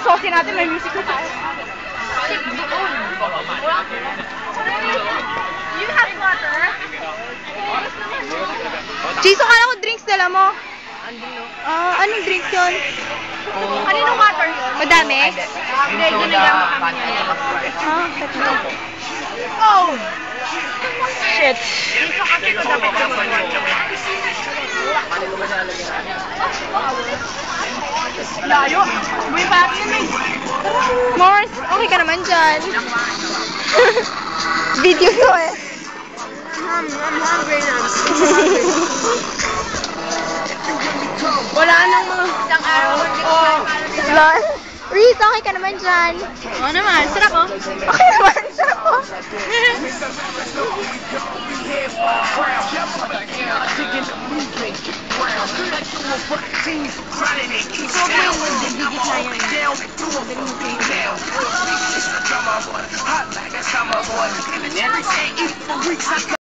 sauce natin, may music na tayo. You have water? Jason, kala ko drinks dala mo. Anong drinks yun? Kaninong water yun? Madami? Hindi, ginagamit kami niya. Oh! Shit. Jason, kasi ito dapat naman. Layo! May ba't naman. Morris, okay ka naman dyan. Video ko eh. I'm hungry now. Wala nang mga isang araw. Lol. Reese, okay ka naman dyan. Oo naman, sarap oh. Okay naman, sarap oh.